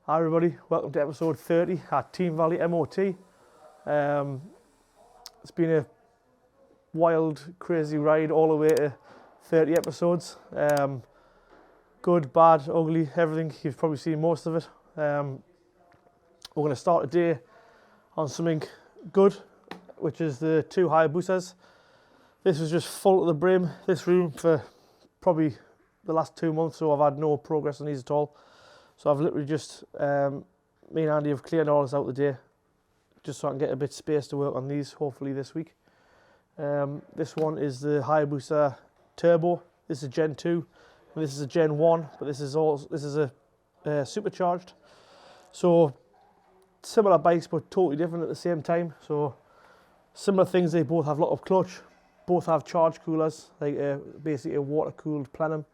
Hi everybody, welcome to episode 30 at Team Valley MOT. It's been a wild, crazy ride all the way to 30 episodes. Good, bad, ugly, everything. You've probably seen most of it. We're going to start today on something good, which is the two Hayabusas. This was just full to the brim, this room, for probably the last 2 months, so I've had no progress on these at all. So I've literally just, me and Andy have cleared all this out today, just so I can get a bit of space to work on these, hopefully this week. This one is the Hayabusa Turbo. This is Gen 2, and this is a Gen 1, but this is a supercharged. So similar bikes, but totally different at the same time. So similar things, they both have lock-up clutch, both have charge coolers, like basically a water-cooled plenum.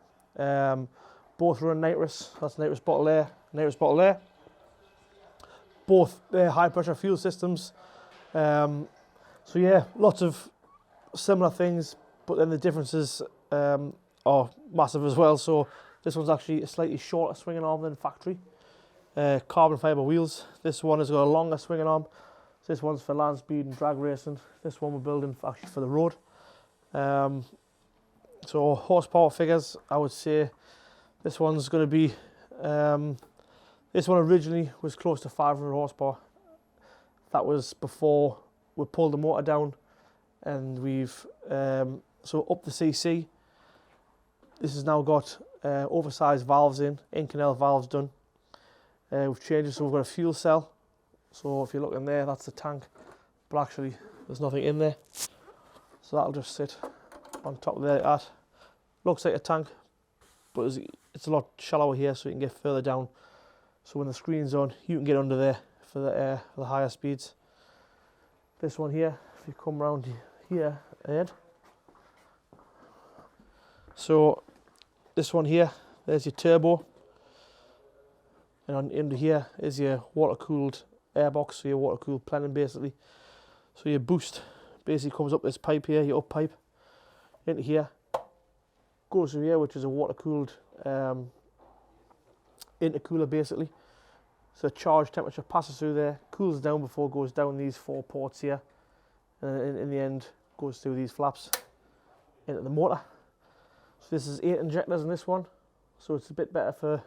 Both run nitrous, that's nitrous bottle there, nitrous bottle there. Both high pressure fuel systems. So yeah, lots of similar things, but then the differences are massive as well. So this one's actually a slightly shorter swinging arm than factory. Carbon fibre wheels. This one has got a longer swinging arm. So this one's for land speed and drag racing. This one we're building actually for the road. So horsepower figures, I would say this one's going to be, this one originally was close to 500 horsepower. That was before we pulled the motor down, and we've, so up the CC. This has now got oversized valves in canal valves done. We've changed it, so we've got a fuel cell. So if you look in there, that's the tank, but actually there's nothing in there. So that'll just sit on top of there like that. Looks like a tank, but it's a lot shallower here, so you can get further down. So when the screen's on, you can get under there for the higher speeds. This one here, if you come around here, Ed. So this one here, there's your turbo, and on under here is your water-cooled airbox, so your water-cooled plenum basically. So your boost basically comes up this pipe here, your up pipe, into here, goes through here, which is a water-cooled intercooler basically. So charge temperature passes through there, cools down before it goes down these 4 ports here, and in the end goes through these flaps into the motor. So this is 8 injectors in this one, so it's a bit better for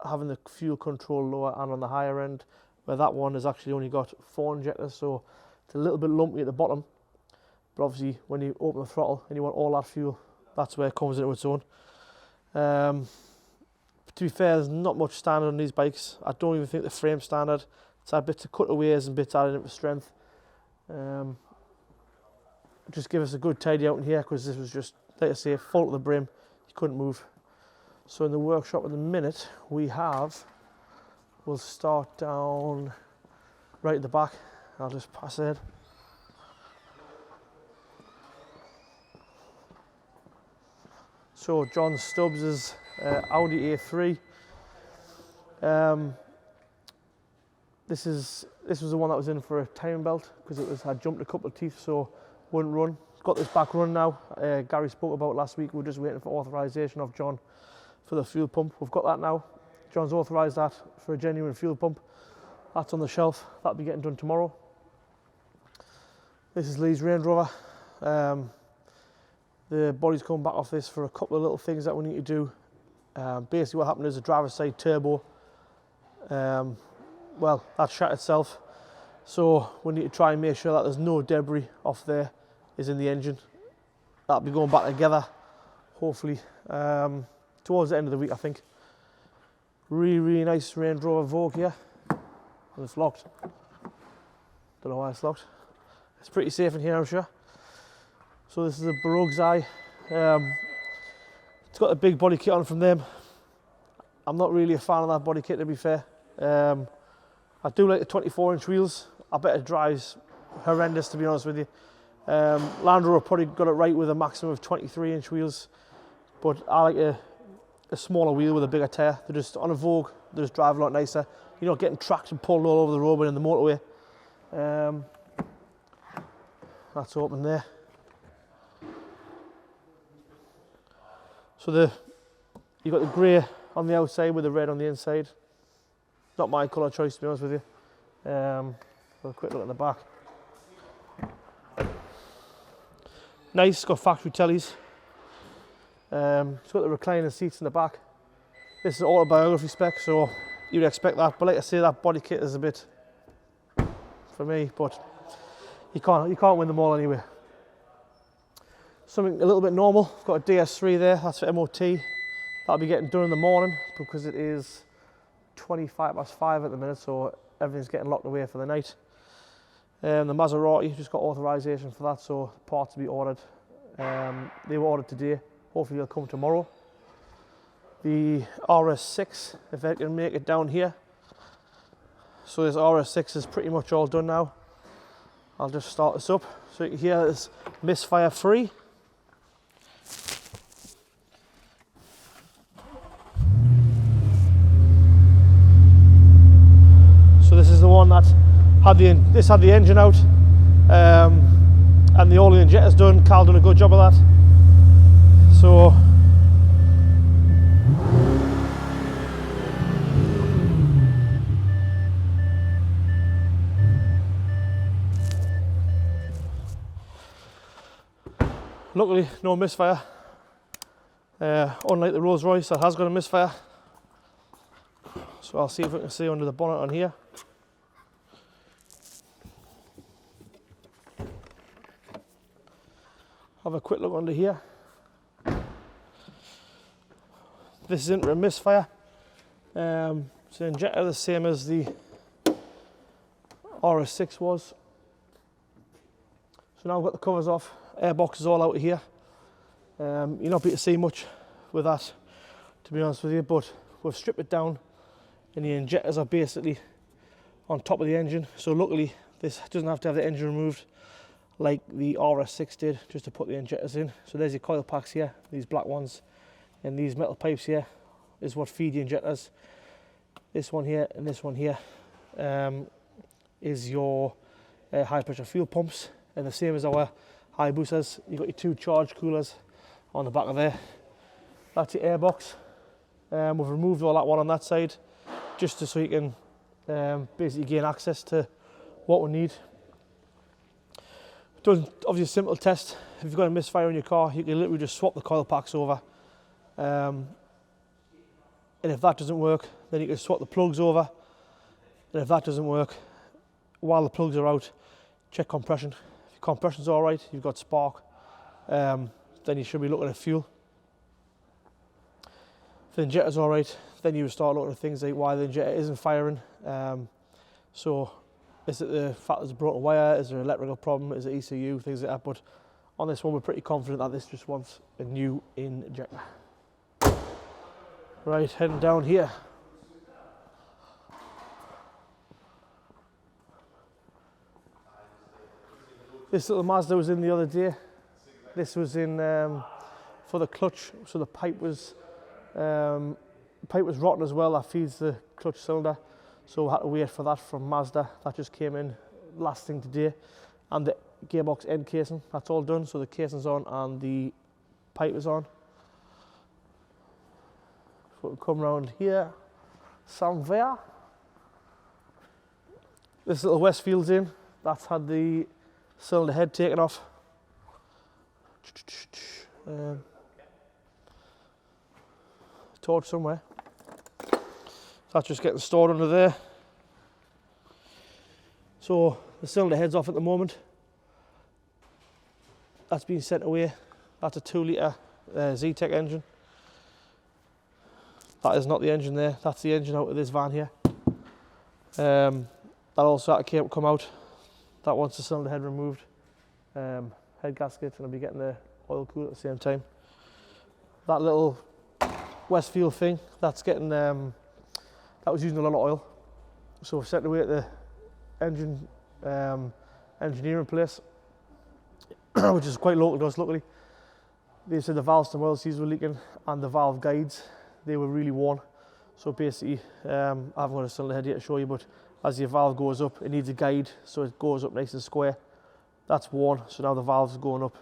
having the fuel control lower and on the higher end, where that one has actually only got 4 injectors, so it's a little bit lumpy at the bottom. But obviously when you open the throttle and you want all that fuel, that's where it comes into its own. To be fair, there's not much standard on these bikes. I don't even think the frame's standard. It's had bits of cutaways and bits added in for strength. Just give us a good tidy out in here, because this was just, like I say, full to the brim. You couldn't move. So in the workshop at the minute, we'll start down right at the back. I'll just pass ahead. So John Stubbs' Audi A3. This was the one that was in for a timing belt, because it had jumped a couple of teeth, so wouldn't run. Got this back run now. Gary spoke about it last week. We're just waiting for authorization of John for the fuel pump. We've got that now. John's authorized that for a genuine fuel pump. That's on the shelf. That'll be getting done tomorrow. This is Lee's Range Rover. The body's coming back off this for a couple of little things that we need to do. Basically what happened is the driver's side turbo, well, that shut itself. So we need to try and make sure that there's no debris off there is in the engine. That'll be going back together, hopefully, towards the end of the week, I think. Really nice Range Rover Vogue here. And it's locked. Don't know why it's locked. It's pretty safe in here, I'm sure. So this is a Baroque's Eye. It's got a big body kit on from them. I'm not really a fan of that body kit, to be fair. I do like the 24-inch wheels. I bet it drives horrendous, to be honest with you. Land Rover probably got it right with a maximum of 23-inch wheels, but I like a smaller wheel with a bigger tyre. They're just, on a Vogue, they just drive a lot nicer. You're not getting tracked and pulled all over the road and in the motorway. That's open there. So you've got the grey on the outside with the red on the inside. Not my colour choice, to be honest with you. Have a quick look at the back. Nice, it's got factory tellies. It's got the recliner seats in the back. This is autobiography spec, so you'd expect that. But like I say, that body kit is a bit for me, but you can't win them all anyway. Something a little bit normal. I've got a DS3 there, that's for MOT. That'll be getting done in the morning because it is 5:25 at the minute, so everything's getting locked away for the night. The Maserati just got authorization for that, so parts will be ordered. They were ordered today. Hopefully they'll come tomorrow. The RS6, if I can make it down here. So this RS6 is pretty much all done now. I'll just start this up. So you can hear this Misfire free. So this is the one that had the engine out, and the oil injector's done. Carl done a good job of that. So luckily no misfire, unlike the Rolls Royce that has got a misfire. So I'll see if I can see under the bonnet on here. Have a quick look under here. This isn't a misfire. It's an injector the same as the RS6 was. So now I've got the covers off. Airbox is all out of here. You're not able to see much with that, to be honest with you, but we've stripped it down and the injectors are basically on top of the engine. So luckily this doesn't have to have the engine removed like the RS6 did, just to put the injectors in. So there's your coil packs here, these black ones, and these metal pipes here is what feed the injectors. This one here and this one here is your high pressure fuel pumps, and the same as our Hayabusas. You've got your two charge coolers on the back of there. That's your airbox. We've removed all that one on that side just so you can basically gain access to what we need. Done obviously a simple test. If you've got a misfire in your car, you can literally just swap the coil packs over. And if that doesn't work, then you can swap the plugs over. And if that doesn't work, while the plugs are out, check compression. If your compression's all right, you've got spark, then you should be looking at fuel. If the injector's all right, then you would start looking at things like why the injector isn't firing. So is it the fact there's a broken wire? Is there an electrical problem? Is it ECU? Things like that. But on this one, we're pretty confident that this just wants a new injector. Right, heading down here. This little Mazda was in the other day. This was in for the clutch, so the pipe was rotten as well. That feeds the clutch cylinder, so we had to wait for that from Mazda. That just came in last thing today, and the gearbox end casing, that's all done. So the casing's on and the pipe is on. So we'll come around here, somewhere. This little Westfield's in. That's had the cylinder head taken off. Torch somewhere. That's just getting stored under there. So the cylinder head's off at the moment. That's been sent away. That's a 2 litre Z-Tech engine. That is not the engine there. That's the engine out of this van here. That also had to come out. That wants the cylinder head removed. Head gasket, and I'll be getting the oil cool at the same time. That little Westfield thing, that's getting that was using a lot of oil, so we've sent away at the engine engineering place, which is quite local to us. Luckily, they said the valves and oil seals were leaking, and the valve guides, they were really worn. So basically, I haven't got a cylinder head yet to show you, but as your valve goes up, it needs a guide, so it goes up nice and square. That's worn, so now the valve's going up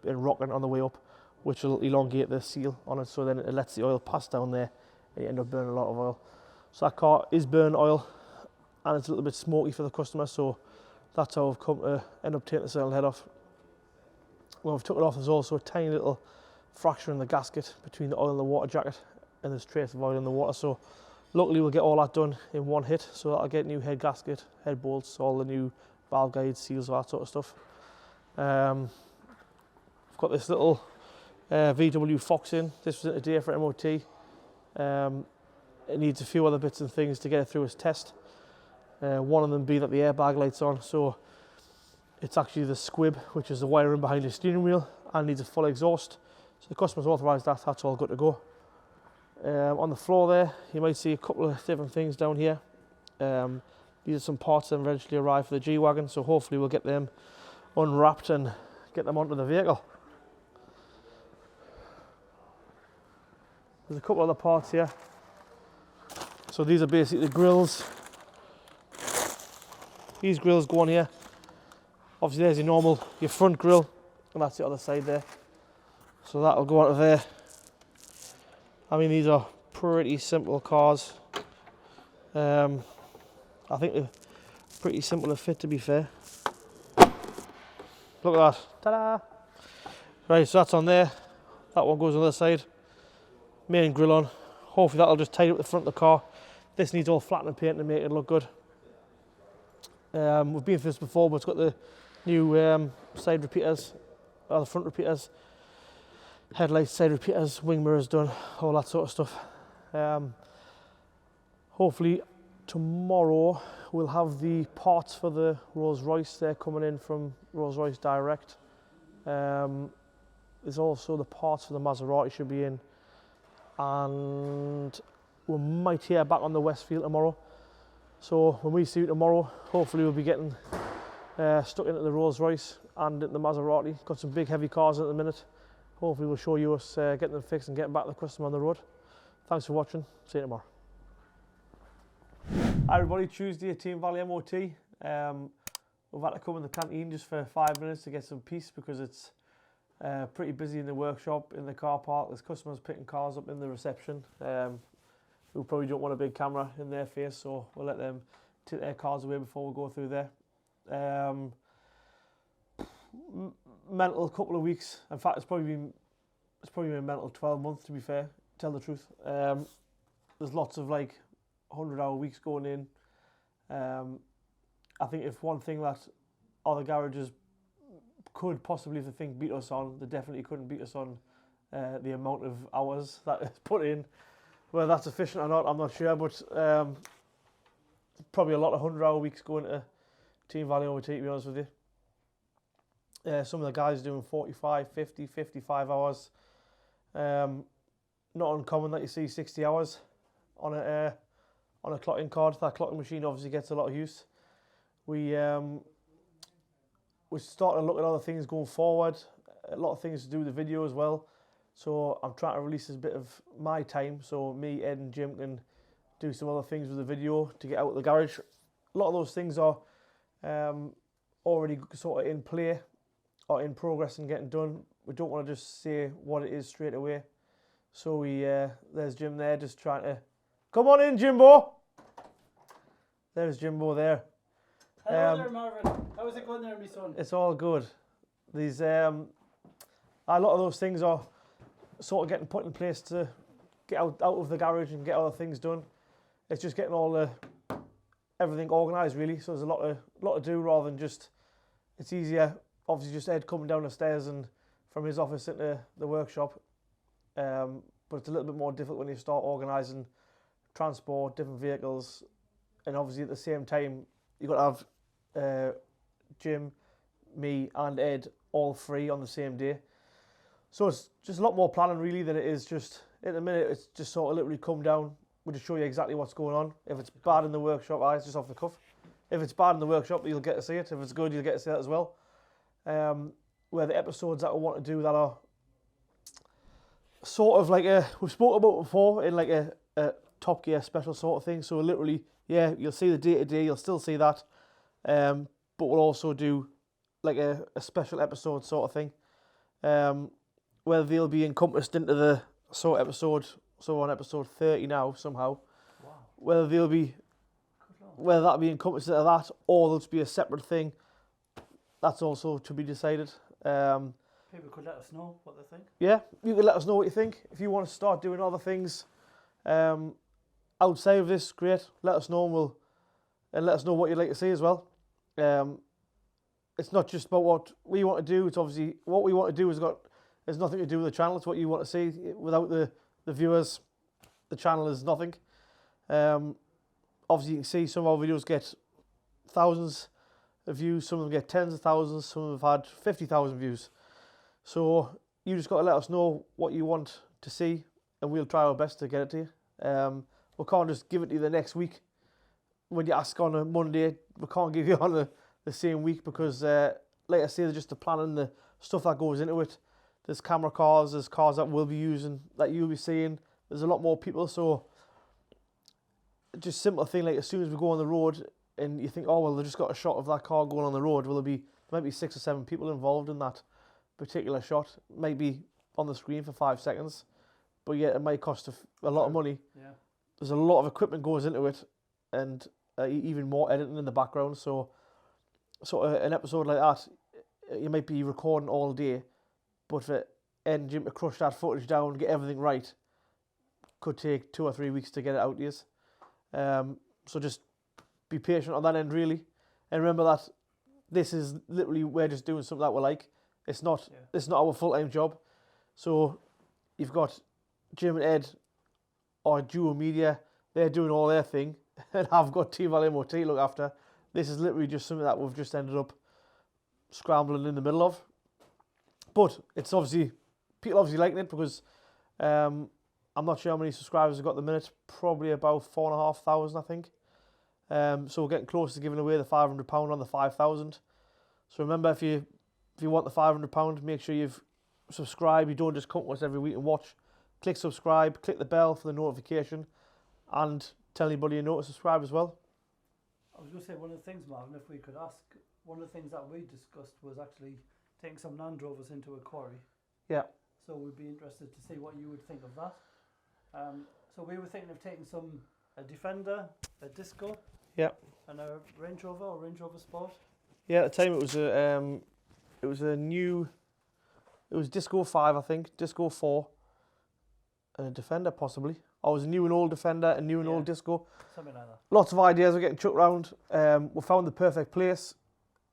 and rocking on the way up, which will elongate the seal on it, so then it lets the oil pass down there and you end up burning a lot of oil. So that car is burnt oil and it's a little bit smoky for the customer, so that's how I've come to end up taking the cylinder head off. When I've took it off, there's also a tiny little fracture in the gasket between the oil and the water jacket, and there's trace of oil in the water, so luckily we'll get all that done in one hit, so that'll get new head gasket, head bolts, all the new valve guides, seals, all that sort of stuff. I've got this little VW Fox in. This was in today for MOT. It needs a few other bits and things to get it through its test. One of them being that the airbag light's on, so it's actually the squib, which is the wiring behind the steering wheel, and needs a full exhaust. So the customer's authorised that, that's all good to go. On the floor there, you might see a couple of different things down here. These are some parts that eventually arrive for the G-wagon, so hopefully we'll get them unwrapped and get them onto the vehicle. There's a couple other parts here. So these are basically the grills. These grills go on here. Obviously there's your front grill, and that's the other side there. So that'll go onto there. I mean, these are pretty simple cars. I think they're pretty simple to fit, to be fair. Look at that. Ta-da! Right, so that's on there. That one goes on the other side. Main grill on. Hopefully that'll just tidy up the front of the car. This needs all flattening paint to make it look good. We've been through this before, but it's got the new side repeaters, or the front repeaters, headlights, side repeaters, wing mirrors done, all that sort of stuff. Hopefully tomorrow we'll have the parts for the Rolls Royce. They're coming in from Rolls Royce direct. There's also the parts for the Maserati should be in, and we might hear back on the Westfield tomorrow. So when we see you tomorrow, hopefully we'll be getting stuck into the Rolls Royce and into the Maserati. Got some big heavy cars at the minute. Hopefully we'll show you us getting them fixed and getting back to the customer on the road. Thanks for watching. See you tomorrow. Hi everybody, Tuesday at Team Valley MOT. We've had to come in the canteen just for 5 minutes to get some peace because it's pretty busy in the workshop, in the car park. There's customers picking cars up in the reception who probably don't want a big camera in their face, so we'll let them take their cars away before we go through there. Mental couple of weeks. In fact, it's probably been a mental 12 months, to be fair, tell the truth. There's lots of like 100-hour weeks going in. I think if one thing that other garages could possibly, if they think, beat us on, they definitely couldn't beat us on the amount of hours that is put in. Whether that's efficient or not, I'm not sure, but probably a lot of 100-hour weeks going to Team Valley MOT, to be honest with you. Some of the guys doing 45, 50, 55 hours. Not uncommon that you see 60 hours on a clocking card. That clocking machine obviously gets a lot of use. We started to look at other things going forward. A lot of things to do with the video as well. So I'm trying to release a bit of my time, so me, Ed and Jim can do some other things with the video to get out of the garage. A lot of those things are already sort of in play or in progress and getting done. We don't want to just say what it is straight away. So there's Jim there just trying to, come on in, Jimbo. There's Jimbo there. Hello there, Marvin. How's it going there, my son? It's all good. These a lot of those things are sort of getting put in place to get out of the garage and get other things done. It's just getting everything organised really. So there's a lot to do rather than just. It's easier, obviously, just Ed coming down the stairs and from his office into the workshop. But it's a little bit more difficult when you start organising transport, different vehicles, and obviously at the same time you've got to have Jim, me, and Ed all free on the same day. So it's just a lot more planning really than it is just, at the minute it's just sort of literally come down, we'll just show you exactly what's going on. If it's bad in the workshop, it's just off the cuff. If it's bad in the workshop, you'll get to see it. If it's good, you'll get to see it as well. Where the episodes that we want to do that are sort of like we've spoken about before in like a Top Gear special sort of thing. So literally, yeah, you'll see the day-to-day, you'll still see that. But we'll also do like a special episode sort of thing. Whether they'll be encompassed into the sort of episode, so on episode 30 now somehow. whether that'll be encompassed of that or there'll just be a separate thing, that's also to be decided. People could let us know what they think. Yeah, you can let us know what you think. If you want to start doing other things outside of this, great. Let us know and let us know what you'd like to see as well. It's not just about what we want to do. It's obviously what we want to do has nothing to do with the channel. It's what you want to see. Without the viewers, the channel is nothing. Obviously, you can see some of our videos get thousands of views. Some of them get tens of thousands. Some of them have had 50,000 views. So you just got to let us know what you want to see, and we'll try our best to get it to you. We can't just give it to you the next week. When you ask on a Monday, we can't give you on the same week because, like I say, there's just the planning, the stuff that goes into it. There's camera cars, there's cars that we'll be using, that you'll be seeing. There's a lot more people, so just simple thing like as soon as we go on the road and you think, oh well, they just got a shot of that car going on the road. Well, there might be 6 or 7 people involved in that particular shot. It might be on the screen for 5 seconds, but yet it might cost a lot of money. Yeah. There's a lot of equipment goes into it, and even more editing in the background. So an episode like that, you might be recording all day, but for engine to crush that footage down, get everything right, could take 2 or 3 weeks to get it out to you. So just be patient on that end, really, and remember that this is literally, we're just doing something that we like. It's not our full-time job. So you've got Jim and Ed or Duo Media, they're doing all their thing, and I've got T-Val MOT to look after. This is literally just something that we've just ended up scrambling in the middle of. But it's people obviously liking it because I'm not sure how many subscribers we've got at the minute, probably about 4,500, I think. So we're getting close to giving away the £500 on the 5,000. So remember, if you want the £500, make sure you've subscribed. You don't just come to us every week and watch. Click subscribe, click the bell for the notification, and tell anybody you know to subscribe as well. I was going to say, one of the things, Marvin, if we could ask, one of the things that we discussed was actually taking some Land Rovers into a quarry. Yeah. So we'd be interested to see what you would think of that. So we were thinking of taking a Defender, a Disco, yeah, and a Range Rover or Range Rover Sport. Yeah, at the time it was Disco 5, I think, Disco 4, and a Defender possibly. Or it was a new and old Defender, a new and old Disco. Something like that. Lots of ideas were getting chucked around. We found the perfect place.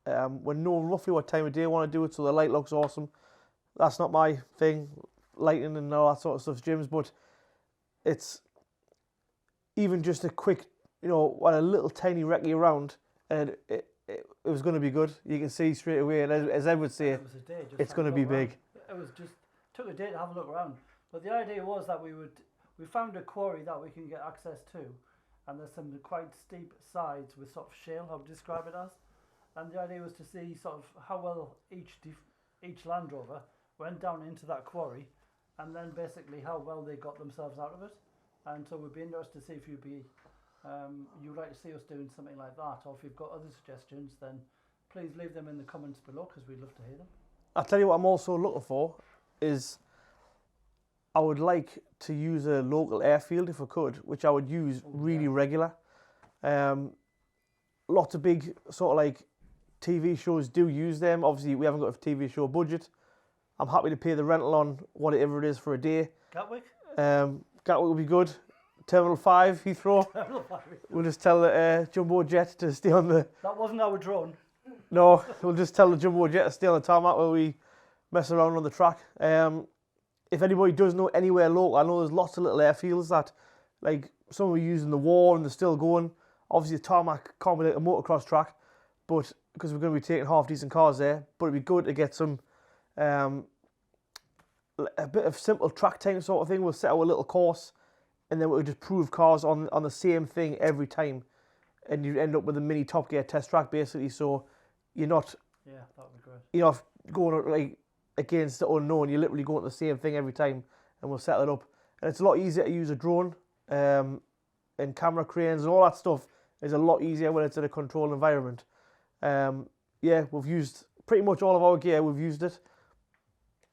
We know roughly what time of day we want to do it, so the light looks awesome. That's not my thing, lighting and all that sort of stuff, Jim's, but it's even just a quick, a little tiny recce around, and it was going to be good. You can see straight away, and as Ed would say, it's going to be big. It was just, took a day to have a look around. But the idea was that we found a quarry that we can get access to, and there's some quite steep sides with sort of shale, I would describe it as. And the idea was to see sort of how well each Land Rover went down into that quarry, and then basically how well they got themselves out of it. And so we'd be interested to see if you'd like to see us doing something like that, or if you've got other suggestions, then please leave them in the comments below, because we'd love to hear them. I'll tell you what I'm also looking for is, I would like to use a local airfield if I could, which I would use really regular. Lots of big sort of like TV shows do use them. Obviously, we haven't got a TV show budget. I'm happy to pay the rental on whatever it is for a day. Gatwick? Gatwick would be good. Terminal 5, Heathrow. Terminal 5. We'll just tell the Jumbo Jet to stay on the... That wasn't our drone. No, we'll just tell the Jumbo Jet to stay on the tarmac while we mess around on the track. If anybody does know anywhere local, I know there's lots of little airfields that, like, some were used in the war and they're still going. Obviously, the tarmac can't be like a motocross track, but because we're going to be taking half-decent cars there, but it'd be good to get some, a bit of simple track time sort of thing. We'll set our little course, and then we'll just prove cars on the same thing every time, and you end up with a mini Top Gear test track, basically, so you're not... Yeah, that would be great. You're not going, like, against the unknown. You're literally going to the same thing every time, and we'll set it up. And it's a lot easier to use a drone, and camera cranes and all that stuff is a lot easier when it's in a controlled environment. Yeah, we've used pretty much all of our gear. We've used it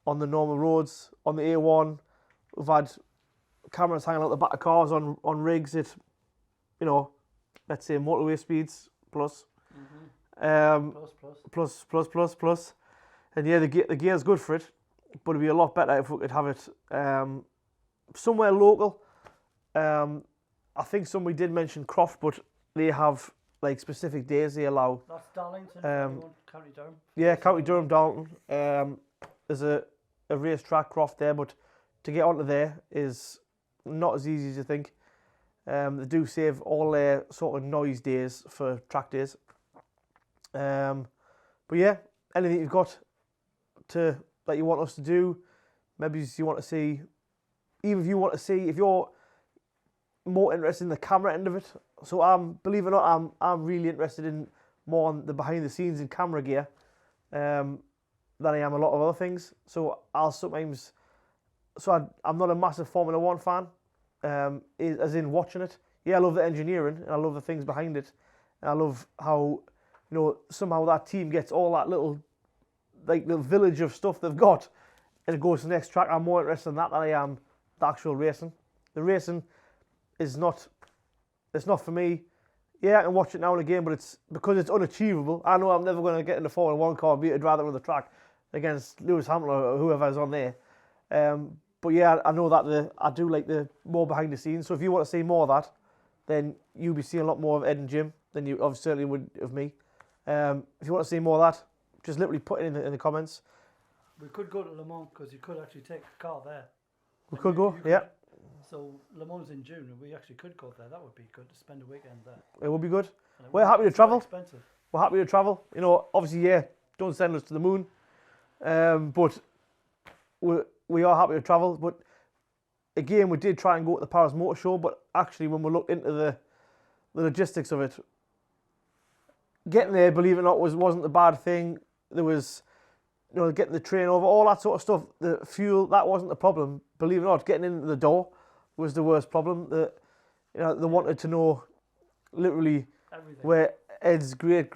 on the normal roads, on the A1. We've had cameras hanging out the back of cars on rigs. you know, let's say motorway speeds plus. Plus. And yeah, the gear's good for it, but it'd be a lot better if we could have it somewhere local. I think somebody did mention Croft, but they have like specific days they allow. That's Darlington, County Durham. Yeah, County Durham, Darlington. There's a racetrack, Croft there, but to get onto there is not as easy as you think. They do save all their sort of noise days for track days. But yeah, anything you've got that you want us to do, maybe you want to see, even if you want to see, if you're more interested in the camera end of it. So believe it or not, I'm really interested in more on the behind the scenes in camera gear than I am a lot of other things. So I'm not a massive Formula One fan, as in watching it. Yeah, I love the engineering and I love the things behind it, and I love how, you know, somehow that team gets all that little village of stuff they've got, and it goes to the next track. I'm more interested in that than I am the actual racing. The racing is not, it's not for me. Yeah, I can watch it now and again, but it's because it's unachievable. I know I'm never going to get in the Formula One car, but I'd rather run the track against Lewis Hamilton or whoever's on there. But yeah, I know that I do like the more behind the scenes. So if you want to see more of that, then you'll be seeing a lot more of Ed and Jim than you obviously certainly would of me. If you want to see more of that, just literally put it in the comments. We could go to Le Mans because you could actually take a car there. We could go, yeah. So Le Mans in June, and we actually could go there. That would be good to spend a weekend there. It would be good. We're happy to travel. Expensive. We're happy to travel. You know, obviously, yeah, don't send us to the moon. But we are happy to travel. But again, we did try and go to the Paris Motor Show, but actually when we looked into the logistics of it, getting there, believe it or not, wasn't a bad thing. There was, you know, getting the train over, all that sort of stuff. The fuel, that wasn't the problem. Believe it or not, getting into the door was the worst problem. You know, they wanted to know literally everything. Where Ed's great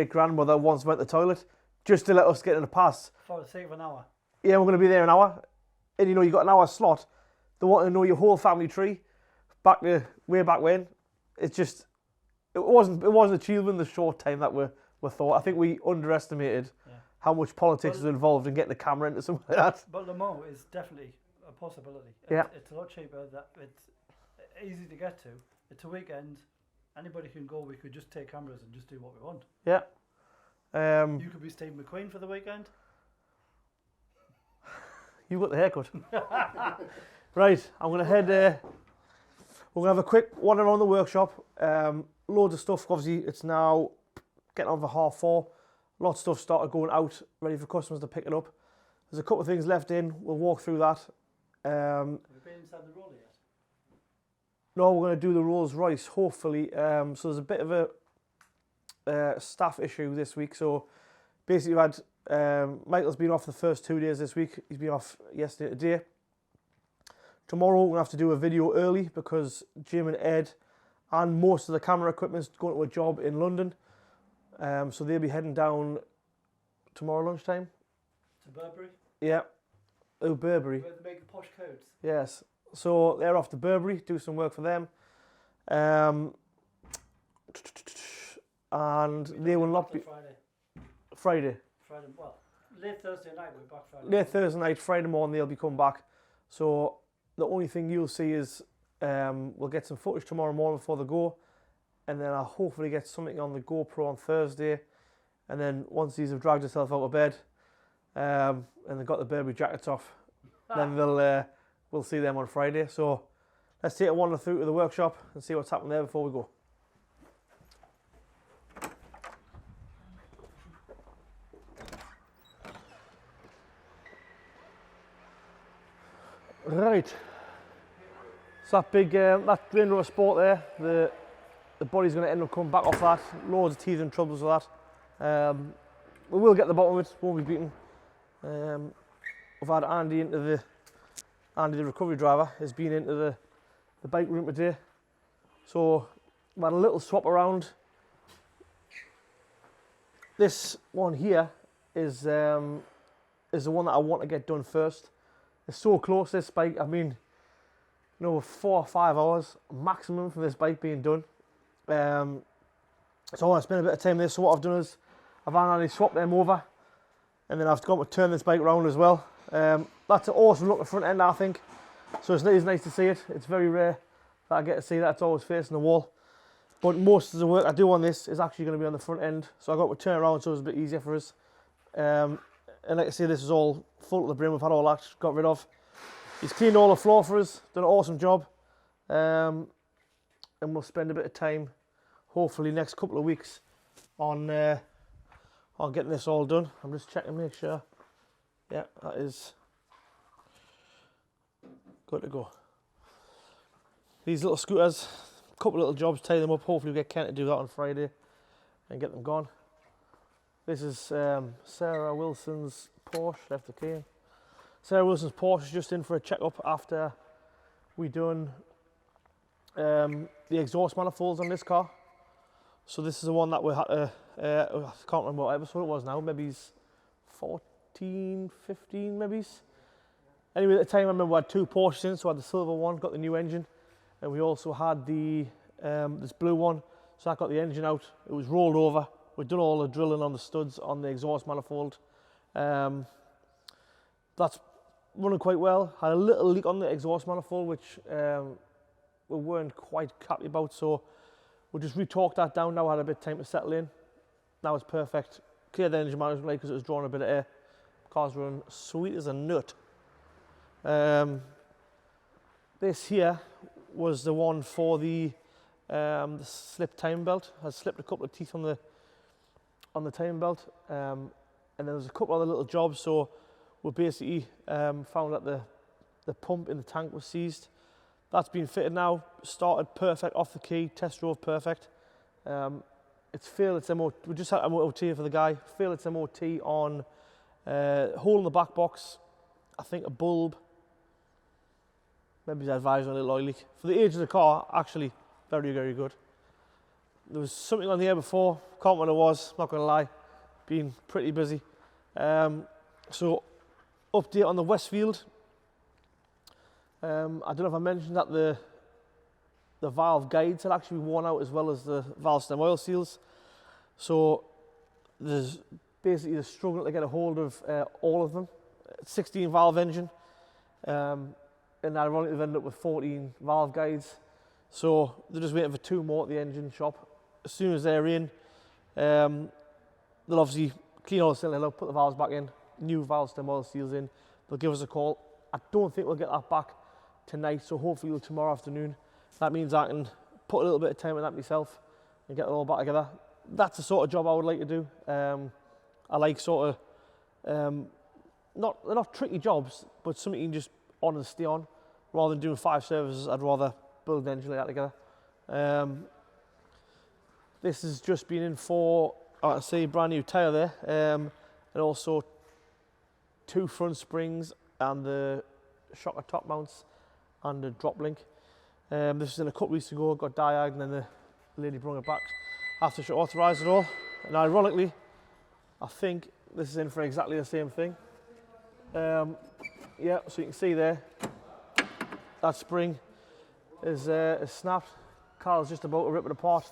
grandmother once went to the toilet, just to let us get in the pass. For the sake of an hour. Yeah, we're going to be there an hour, and you know you got an hour slot. They want to know your whole family tree, way back when. It's just, it wasn't achievable in the short time that we thought. I think we underestimated how much politics is involved in getting the camera into something like that. But Le Mans is definitely a possibility. It's a lot cheaper. It's easy to get to. It's a weekend. Anybody can go. We could just take cameras and just do what we want. Yeah. You could be Steve McQueen for the weekend. You got the haircut. Right, I'm going to head. We're going to have a quick wander around the workshop. Loads of stuff. Obviously, it's now getting on for 4:30. Lots of stuff started going out, ready for customers to pick it up. There's a couple of things left in. We'll walk through that. Have you been inside the roller yet? No, we're going to do the Rolls Royce, hopefully. So there's a bit of a staff issue this week. So basically, we've had Michael's been off the first 2 days this week. He's been off yesterday and today. Tomorrow, we're going to have to do a video early because Jim and Ed and most of the camera equipment's going to a job in London. So they'll be heading down tomorrow lunchtime. To Burberry? Yeah. Oh, Burberry. Where they make the posh coats. Yes. So they're off to Burberry, do some work for them. And they will not be... Friday. Well, late Thursday night, we're back Friday. Late Thursday night, Friday morning, they'll be coming back. So the only thing you'll see is we'll get some footage tomorrow morning before they go. And then I'll hopefully get something on the GoPro on Thursday. And then once these have dragged themselves out of bed and they've got the Burberry jackets off, then we'll see them on Friday. So let's take a wander through to the workshop and see what's happening there before we go. Right. So that big, that Range Rover Sport there, the body's going to end up coming back off that. Loads of teething troubles with that. We will get the bottom of it, won't be beaten. We've had Andy the recovery driver, has been into the bike room today. So we had a little swap around. This one here is the one that I want to get done first. It's so close, this bike. I mean, you know, 4 or 5 hours maximum for this bike being done. So I want to spend a bit of time there. So what I've done is I've manually swapped them over, and then I've got to turn this bike around as well. That's an awesome look at the front end, I think. So it's nice to see it. It's very rare that I get to see that. It's always facing the wall. But most of the work I do on this is actually going to be on the front end. So I got to turn around so it's a bit easier for us. And like I say, this is all full to the brim. We've had all that got rid of. He's cleaned all the floor for us, done an awesome job. And we'll spend a bit of time, hopefully next couple of weeks, on getting this all done. I'm just checking, make sure. Yeah, that is good to go. These little scooters, a couple of little jobs, tie them up. Hopefully we get Kent to do that on Friday and get them gone. This is Sarah Wilson's Porsche, left the key in. Sarah Wilson's Porsche is just in for a check-up after we done the exhaust manifolds on this car. So this is the one that we had to, I can't remember what episode it was now, maybe it's 14, 15 maybe. Anyway, at the time I remember we had 2 Porsches in, so I had the silver one, got the new engine, and we also had the this blue one, so I got the engine out. It was rolled over. We'd done all the drilling on the studs on the exhaust manifold. That's running quite well. Had a little leak on the exhaust manifold, which we weren't quite happy about, so we just retorqued that down now. Had a bit of time to settle in. Now it's perfect. Cleared the engine management light because it was drawing a bit of air. Car's running sweet as a nut. This here was the one for the slip time belt. I slipped a couple of teeth on the time belt, and then there's a couple other little jobs. So we basically found that the pump in the tank was seized. That's been fitted now. Started perfect off the key. Test drove perfect. It's failed its MOT. We just had MOT for the guy. Failed its MOT on hole in the back box. I think a bulb. Maybe the advisor on a little oil leak. For the age of the car, actually very, very good. There was something on the air before. Can't remember what it was. Not going to lie. Been pretty busy. So update on the Westfield. I don't know if I mentioned that the valve guides had actually worn out as well as the valve stem oil seals. So there's basically the struggle to get a hold of all of them. 16 valve engine, and ironically they've ended up with 14 valve guides. So they're just waiting for 2 more at the engine shop. As soon as they're in, they'll obviously clean all the cylinder out, put the valves back in, new valve stem oil seals in. They'll give us a call. I don't think we'll get that back tonight, so hopefully tomorrow afternoon. That means I can put a little bit of time in that myself and get it all back together. That's the sort of job I would like to do. I like sort of, they're not tricky jobs, but something you can just on and stay on. Rather than doing 5 services, I'd rather build an engine like that together. This has just been in for, I say, brand new tyre there, and also 2 front springs and the shocker top mounts and the drop link. This was in a couple of weeks ago. Got Diagnostics, and then the lady brought it back after she authorised it all. And ironically, I think this is in for exactly the same thing. Yeah, so you can see there, that spring is snapped. Carl's just about to rip it apart.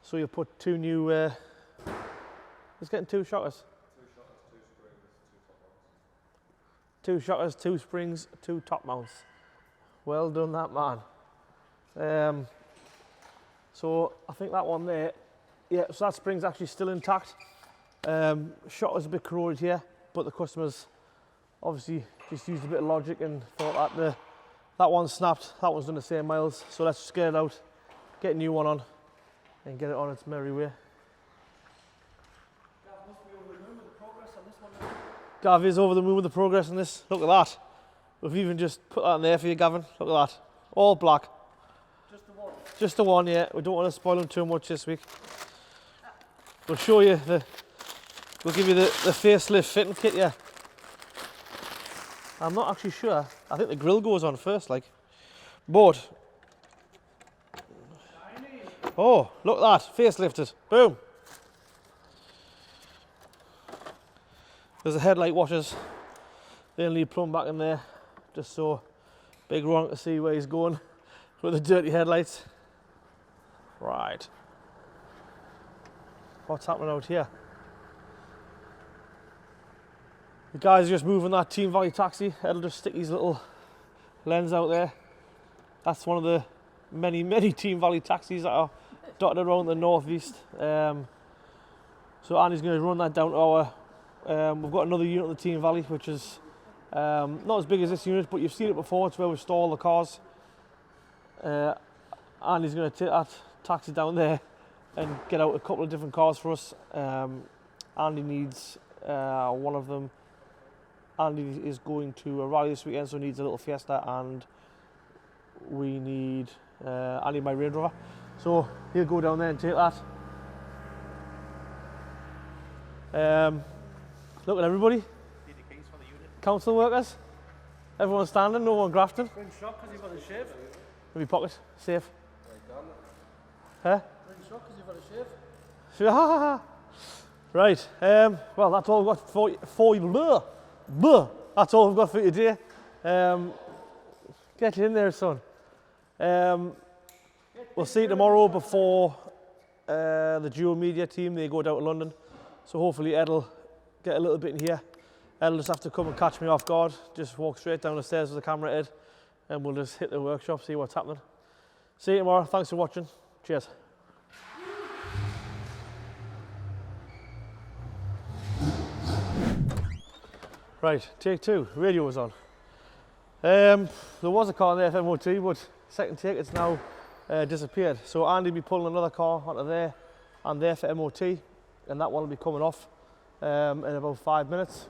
So you'll put 2 new, it's getting 2 shockers. 2 shockers, 2 springs, 2 top mounts. Well done, that man. So I think that one there, yeah, so that spring's actually still intact. Shotter's a bit corroded here, but the customers obviously just used a bit of logic and thought that that one snapped, that one's done the same miles. So let's just get it out, get a new one on, and get it on its merry way. Gav is over the moon with the progress on this. Look at that. We've even just put that in there for you, Gavin. Look at that. All black. Just the one? Just the one, yeah. We don't want to spoil them too much this week. We'll show you we'll give you the facelift fitting kit, yeah. I'm not actually sure. I think the grill goes on first, like. But. Oh, look at that. Facelifted. Boom. There's the headlight washers. They'll need plumb back in there, just so Big run to see where he's going with the dirty headlights. Right. What's happening out here? The guy's just moving that Team Valley taxi. It'll just stick his little lens out there. That's one of the many, many Team Valley taxis that are dotted around the northeast. So Andy's going to run that down to our. We've got another unit on the Team Valley, which is not as big as this unit, but you've seen it before. It's where we store all the cars. Andy's going to take that taxi down there and get out a couple of different cars for us. Andy needs one of them. Andy is going to a rally this weekend, so he needs a little Fiesta, and we need Andy my Range Rover. So he'll go down there and take that. Look at everybody. Need the keys for the unit. Council workers. Everyone standing, no one grafting. Bring shock because you've got a shave. In my pocket, safe. Huh? Bring shock because you've got a shave. Right, well that's all we've got for you. That's all we've got for you today. Get in there, son. We'll see you tomorrow before the Duo Media team, they go down to London. So hopefully Ed'll get a little bit in here. Ed'll just have to come and catch me off guard. Just walk straight down the stairs with the camera at Ed, and we'll just hit the workshop, see what's happening. See you tomorrow, thanks for watching. Cheers. Right, take two, radio was on. There was a car in the FMOT, but second take it's now disappeared. So Andy will be pulling another car onto there and there for MOT, and that one will be coming off in about 5 minutes.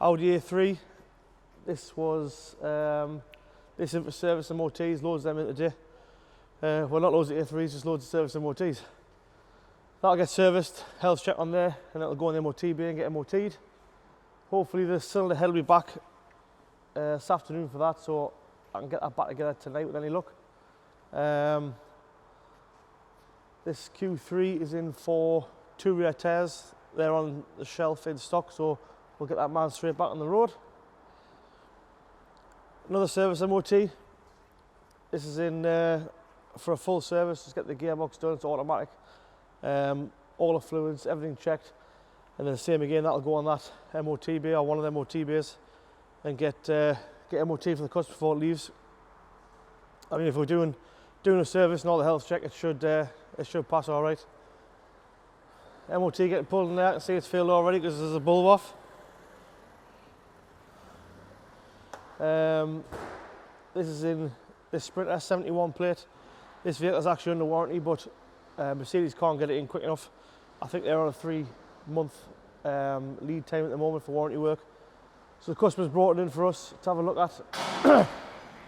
Audi A3, this was this in for service and MOTs, loads of them in today. Well, not loads of A3s, just loads of service and MOTs. That'll get serviced, health check on there, and it'll go in the MOT bay and get MOT'd. Hopefully the cylinder head will be back this afternoon for that, so I can get that back together tonight with any luck. This Q3 is in for 2 rear tyres. They're on the shelf in stock, so we'll get that man straight back on the road. Another service MOT. This is in for a full service. Just get the gearbox done, it's automatic. All the fluids, everything checked. And then the same again, that'll go on that MOT bay or one of the MOT bays and get MOT for the customer before it leaves. I mean, if we're doing a service and all the health check, it should pass all right. MOT getting pulled in there, I can see it's filled already because there's a bulb off. This is in this Sprinter 71 plate. This vehicle is actually under warranty, but Mercedes can't get it in quick enough. I think they're on a 3-month lead time at the moment for warranty work. So the customer's brought it in for us to have a look at.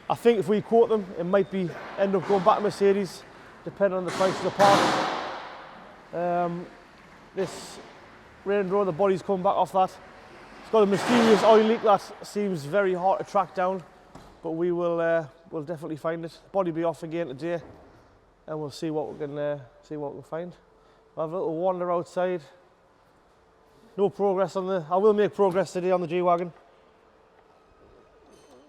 I think if we quote them, it might be end up going back to Mercedes, depending on the price of the part. This Range Rover, the body's come back off that. It's got a mysterious oil leak that seems very hard to track down, but we will we'll definitely find it. Body will be off again today, and we'll see what we can find. We'll have a little wander outside. No progress on the. I will make progress today on the G-wagon.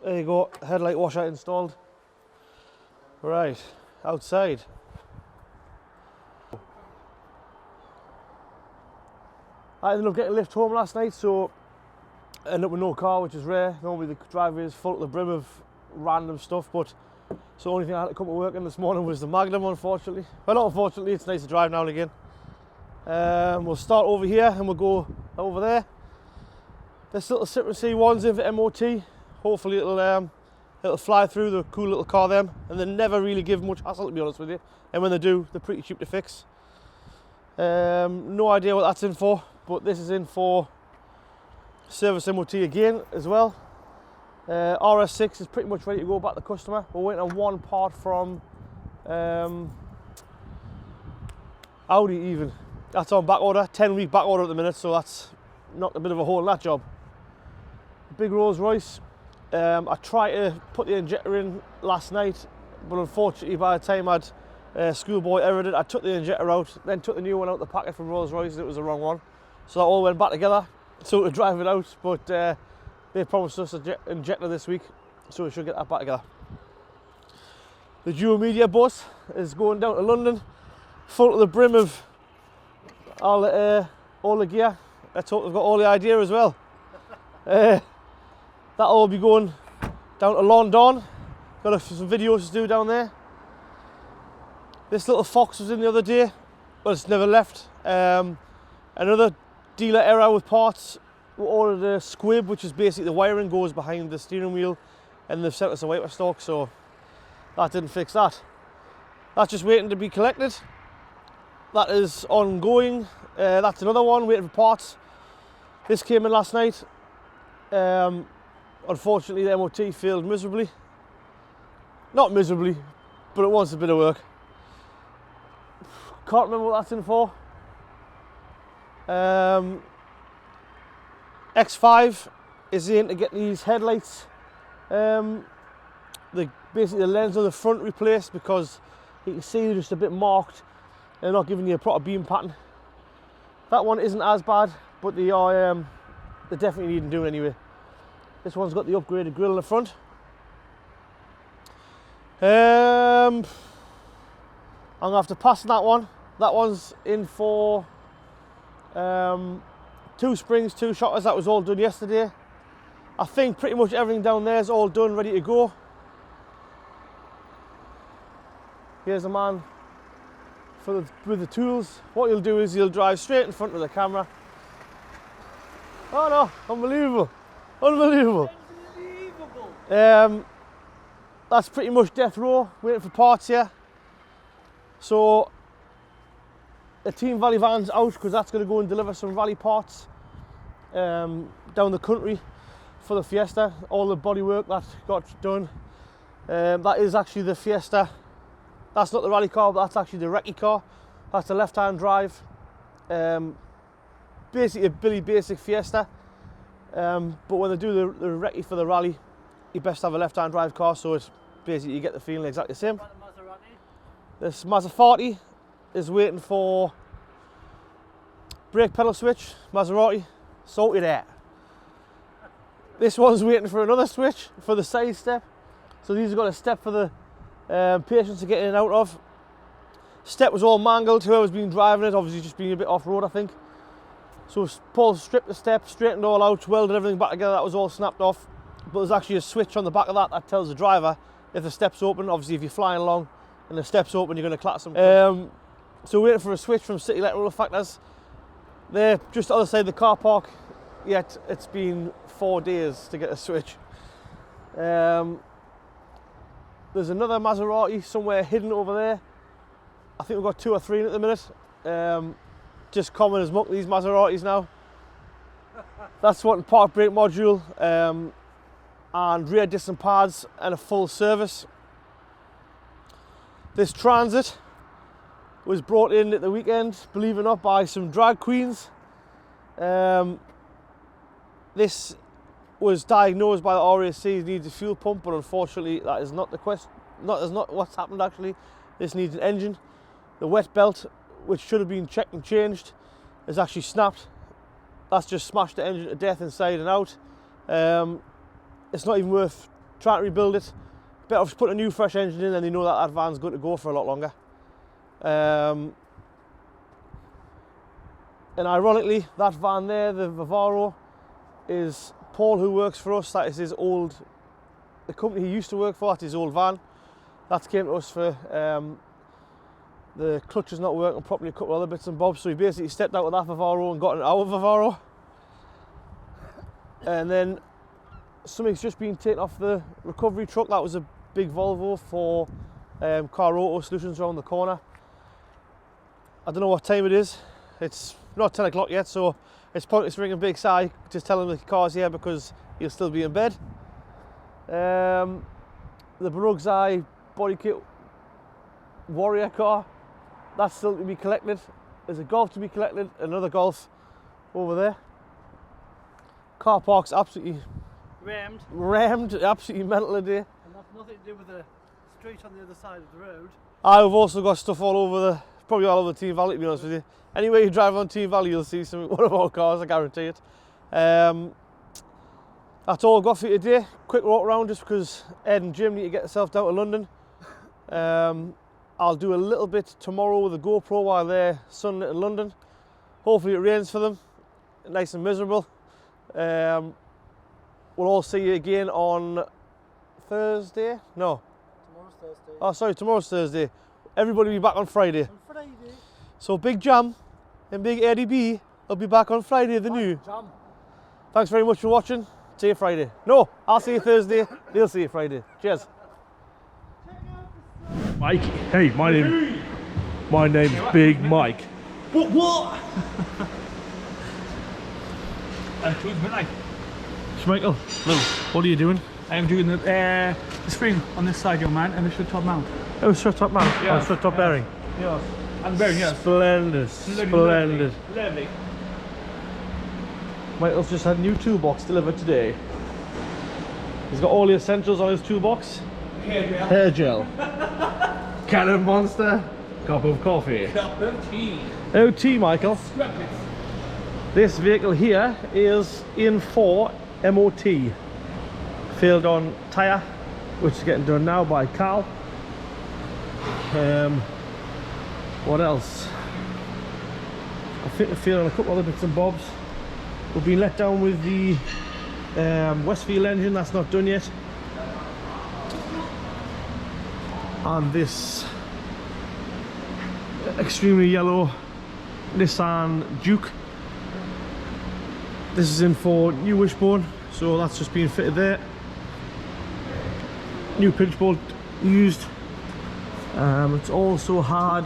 There you go, headlight washer installed. Right, outside. I ended up getting a lift home last night, so I ended up with no car, which is rare. Normally the driveway is full to the brim of random stuff, but so the only thing I had to come to work in this morning was the Magnum, unfortunately. Well, not unfortunately, it's nice to drive now and again. We'll start over here and we'll go over there. This little Citroen C1's in for MOT. Hopefully it'll fly through, the cool little car them, and they never really give much hassle, to be honest with you. And when they do, they're pretty cheap to fix. No idea what that's in for, but this is in for service MOT again as well. RS6 is pretty much ready to go back to the customer. We're waiting on one part from Audi even. That's on back order, 10-week back order at the minute, so that's knocked a bit of a hole in that job. Big Rolls Royce. I tried to put the injector in last night, but unfortunately by the time I'd schoolboy errored it, I took the injector out, then took the new one out the packet from Rolls Royce, and it was the wrong one. So that all went back together, so to drive it out, but they promised us an injector this week, so we should get that back together. The Duo Media bus is going down to London, full to the brim of all the gear. Let's hope they've got all the idea as well. That'll all be going down to London. Got some videos to do down there. This little fox was in the other day, but it's never left. Another dealer error with parts. We ordered a squib, which is basically the wiring goes behind the steering wheel, and they've sent us a wiper stock, so that didn't fix that. That's just waiting to be collected. That is ongoing. That's another one waiting for parts. This came in last night. Unfortunately, the MOT failed miserably. Not miserably, but it wants a bit of work. Can't remember what that's in for. X5 is in to get these headlights, basically the lens on the front replaced, because you can see they're just a bit marked. They're not giving you a proper beam pattern. That one isn't as bad, but they definitely need doing anyway. This one's got the upgraded grille in the front. I'm gonna have to pass on that one. That one's in for 2 springs, 2 shockers. That was all done yesterday. I think pretty much everything down there is all done, ready to go. Here's a man with the tools. What he'll do is he'll drive straight in front of the camera. Oh no, unbelievable. Unbelievable. That's pretty much death row, waiting for parts here. So the Team Valley van's out because that's going to go and deliver some rally parts down the country for the Fiesta. All the bodywork that got done. That is actually the Fiesta. That's not the rally car, but that's actually the recce car. That's the left-hand drive. Basically a Billy Basic Fiesta. But when they do the recce for the rally, you best have a left-hand drive car, so it's basically you get the feeling exactly the same. This Maserati is waiting for brake pedal switch. Maserati, sorted out. This one's waiting for another switch for the side step. So these have got a step for the patients to get in and out of. Step was all mangled. Whoever's been driving it, obviously just been a bit off-road, I think. So Paul stripped the step, straightened all out, welded everything back together. That was all snapped off. But there's actually a switch on the back of that that tells the driver if the step's open. Obviously, if you're flying along and the step's open, you're going to clatter some. So waiting for a switch from City Electrical Factors. They're just the other side of the car park. Yet it's been 4 days to get a switch. There's another Maserati somewhere hidden over there. I think we've got 2 or 3 in at the minute. Just common as muck, these Maseratis now. That's what park brake module and rear disc and pads and a full service. This Transit was brought in at the weekend, believe it or not, by some drag queens. This was diagnosed by the RAC, needs a fuel pump, but unfortunately that is not the question. That's not what's happened actually. This needs an engine. The wet belt, which should have been checked and changed, is actually snapped. That's just smashed the engine to death inside and out. It's not even worth trying to rebuild it. Better off just put a new fresh engine in, and they know that that van's going to go for a lot longer. And ironically, that van there, the Vivaro, is Paul, who works for us. That is his old, the company he used to work for. That's his old van. That came to us for the clutch is not working properly, a couple of other bits and bobs. So he basically stepped out of that Vivaro and got an our Vivaro. And then something's just been taken off the recovery truck. That was a big Volvo for Car Auto Solutions around the corner. I don't know what time it is. It's not 10 o'clock yet, so it's pointless ringing Big Si, just tell him the car's here because he'll still be in bed. The Barug's Eye body kit Warrior car, that's still to be collected. There's a Golf to be collected, another Golf over there. Car park's absolutely rammed, absolutely mental today. And that's nothing to do with the street on the other side of the road. I've also got stuff all over the, probably all over Team Valley, to be honest with you. Anywhere you drive on Team Valley, you'll see one of our cars, I guarantee it. that's all I've got for you today. Quick walk around just because Ed and Jim need to get themselves down to London. I'll do a little bit tomorrow with the GoPro while they're sunlit in London. Hopefully it rains for them, nice and miserable. We'll all see you again on Thursday? No. Tomorrow's Thursday. Oh, sorry, tomorrow's Thursday. Everybody will be back on Friday. On Friday. So Big Jam and Big Eddie B will be back on Friday, the new. Jam. Thanks very much for watching. See you Friday. No, I'll see you Thursday. They'll see you Friday. Cheers. Mike, hey, my name's Big Mike. What? Towards midnight. Schmeichel, what are you doing? I am doing the spring on this side, young man, and the shut top mount. Oh, shut top mount. Yeah. Oh, shut top bearing. Yes. And the bearing, yes. Splendid, splendid. Lovely. Michael's just had a new toolbox delivered today. He's got all the essentials on his toolbox. Hair gel. Cannon Monster. Cup of coffee. Cup of tea. Oh, tea, Michael. Scrumpets. This vehicle here is in for MOT. Failed on tyre, which is getting done now by Carl. What else? I think we failed on a couple other bits and bobs. We've been let down with the Westfield engine, that's not done yet. And this extremely yellow Nissan Duke. This is in for new wishbone, so that's just being fitted there. New pinch bolt used. It's also hard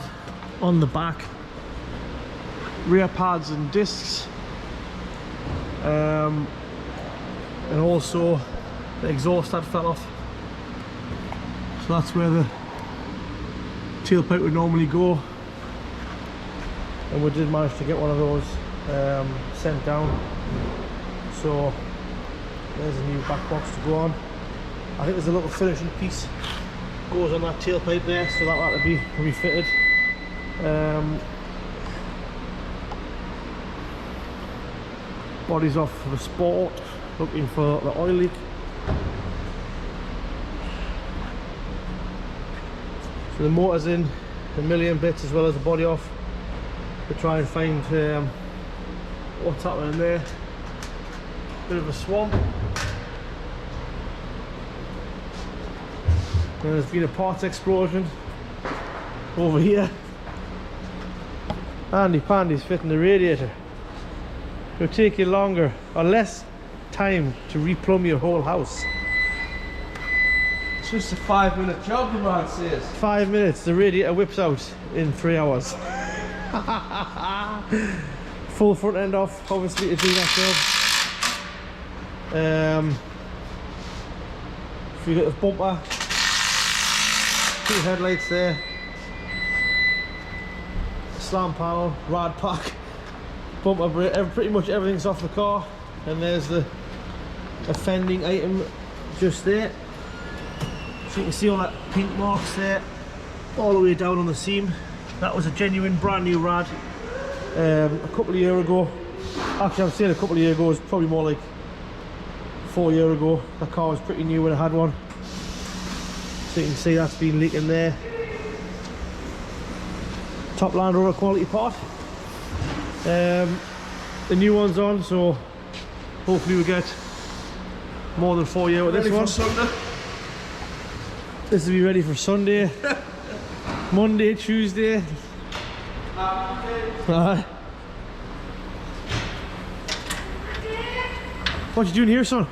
on the back, rear pads and discs, and also the exhaust had fell off, so that's where the tailpipe would normally go, and we did manage to get one of those sent down. So there's a new back box to go on. I think there's a little finishing piece goes on that tailpipe there, so that'll have to be refitted. Body's off for the Sport, looking for the oil leak. So the motor's in a million bits as well as the body off to try and find what's happening there. Bit of a swamp. And there's been a parts explosion over here. Andy Pandy's fitting the radiator. It'll take you longer or less time to replumb your whole house. It's just a 5-minute job, the man says. 5 minutes, the radiator whips out in 3 hours. Full front end off, obviously, to do that job. If you get the bumper, 2 headlights there, slam panel, rad pack, bumper brake, pretty much everything's off the car. And there's the offending item just there. So you can see all that pink marks there, all the way down on the seam. That was a genuine brand new rad a couple of years ago. Actually, I'm saying a couple of years ago, it's probably more like 4 years ago. The car was pretty new when I had one. So you can see that's been leaking there. Top Land Rover quality part. The new one's on, so hopefully we get more than 4 years with this one. Sunday. This will be ready for Sunday, Monday, Tuesday. What you doing here, son?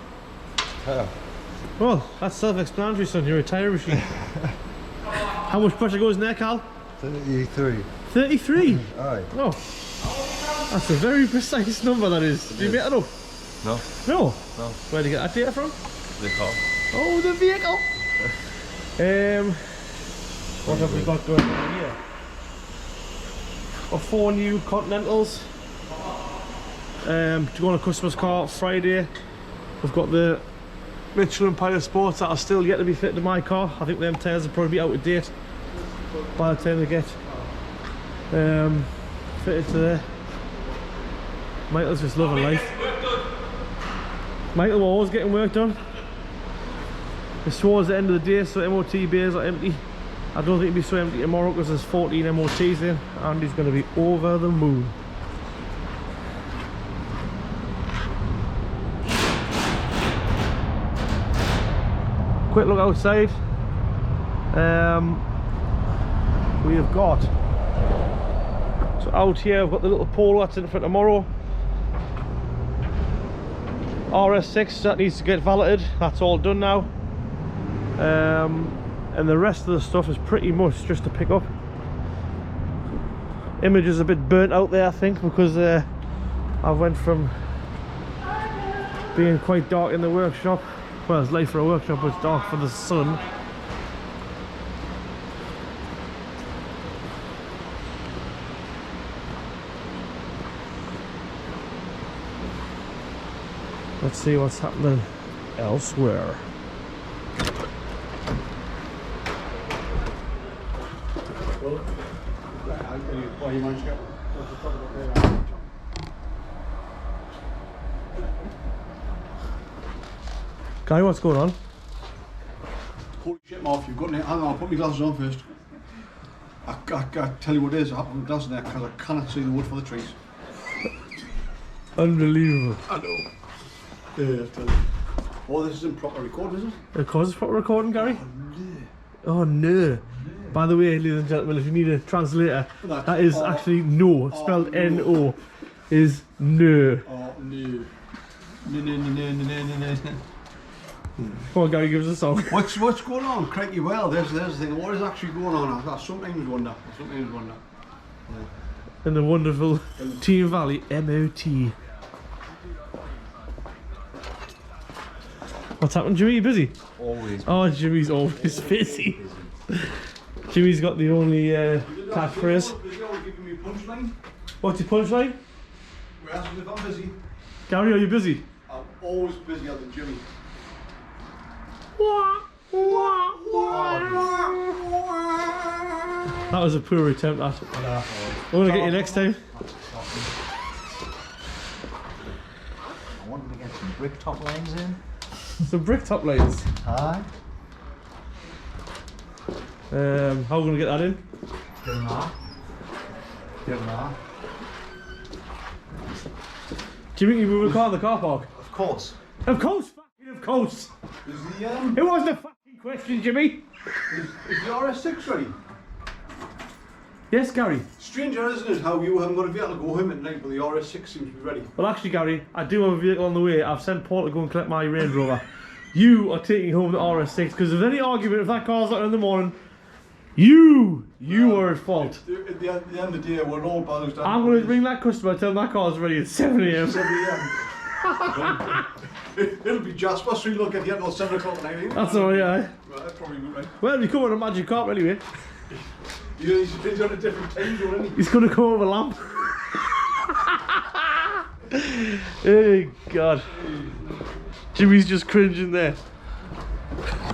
Well, that's self-explanatory, son. You're a tyre machine. How much pressure goes in there, Cal? 33. 33? Aye. Oh, that's a very precise number, that is. Do you make that up? No. No? No. Where did you get that data from? The car. Oh, the vehicle! What have we got going on here? Got 4 new Continentals to go on a customer's car Friday. We've got the Michelin Pilot Sports that are still yet to be fitted to my car. I think them tyres will probably be out of date by the time they get fitted to there. Michael's just loving life. Michael Wall's getting work done. It's towards the end of the day, so MOT bays are empty. I don't think it'll be so empty tomorrow because there's 14 MOTs in, and he's going to be over the moon. Quick look outside. We have got, so out here I've got the little pole that's in for tomorrow. RS6 that needs to get valeted, that's all done now. And the rest of the stuff is pretty much just to pick up. Image is a bit burnt out there, I think, because I went from being quite dark in the workshop. Well, it's late for a workshop, but it's dark for the sun. Let's see what's happening elsewhere. Guy, what's going on? Holy shit, Mark, you've got it. Hang on, I'll put my glasses on first. I tell you what it is, I have my glasses there because I cannot see the wood for the trees. Unbelievable. I know. Yeah, I tell you. Oh, this isn't proper recording, is it? Of course it's proper recording, Gary. Oh, no. Oh no. By the way, ladies and gentlemen, if you need a translator, that is actually no, spelled N-O, is no. Oh, no. No. Come on, Gary, give us a song. What's going on? Crikey, well, there's the thing. What is actually going on? I sometimes wonder. Yeah. In the wonderful Team Valley MOT. What's happened, Jimmy? You busy? Always. Oh, Jimmy's always busy. Jimmy's got the only catchphrase. Giving me a punchline. What's your punchline? We're asking if I'm busy. Gary, are you busy? I'm always busy at the Jimmy. That was a poor attempt at it. I'm gonna get you next time. I wanted to get some brick top lines in. Some brick top lines. Aye. How are we gonna get that in? Give them that. Give them that. Do you think you move a car in the car park? Of course. Of course, fucking of course. Is It wasn't a fucking question, Jimmy. the RS6 ready? Yes, Gary. Stranger, isn't it, how you haven't got a vehicle to go home at night, but the RS6 seems to be ready. Well, actually, Gary, I do have a vehicle on the way. I've sent Paul to go and collect my Range Rover. You are taking home the RS6 because if any argument, if that car's not in the morning, you are at fault. At the end of the day, we're all bothers down. I'm going to ring that customer, tell them that car's ready at 7 a.m. 7 a.m. It'll be Jasper, so you'll get here until 7 o'clock at night, eh? That's all right. Well, that's probably good, right? Well, you come on a magic carpet anyway. He's on a different time zone, isn't he? He's going to come over lamp. Oh, God. Jimmy's just cringing there.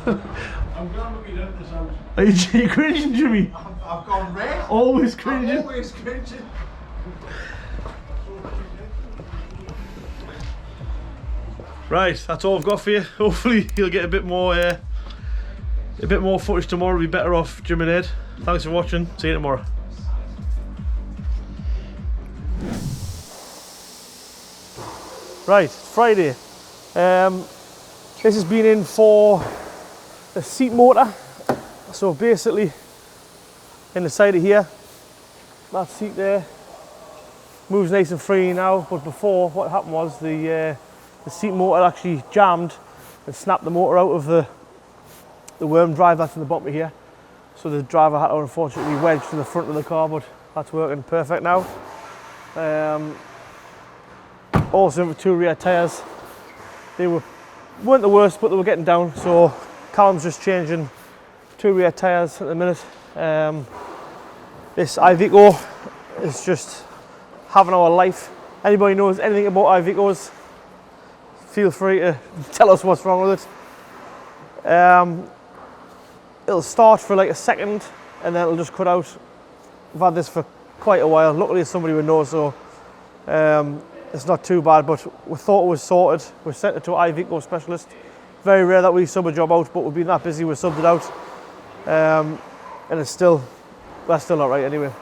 I'm glad looking at this house. Are you cringing, Jimmy? I've gone red. Always cringing. Always cringing. Right, that's all I've got for you. Hopefully you'll get a bit more footage tomorrow. Be better off Jim and Ed. Thanks for watching. See you tomorrow. Right, Friday. This has been in for the seat motor. So basically, in the side of here, that seat there moves nice and free now. But before, what happened was the seat motor actually jammed and snapped the motor out of the worm drive that's in the bottom of here. So the driver had to unfortunately wedge to the front of the car, but that's working perfect now. Also in for 2 rear tyres. They weren't the worst, but they were getting down. So Callum's just changing 2 rear tyres at the minute. This Iveco is just having our life. Anybody knows anything about Ivecos, feel free to tell us what's wrong with it. It'll start for like a second and then it'll just cut out. I've had this for quite a while. Luckily somebody would know, so it's not too bad, but we thought it was sorted. We sent it to an iVico specialist. Very rare that we sub a job out, but we've been that busy, we subbed it out. And it's still, that's still not right anyway.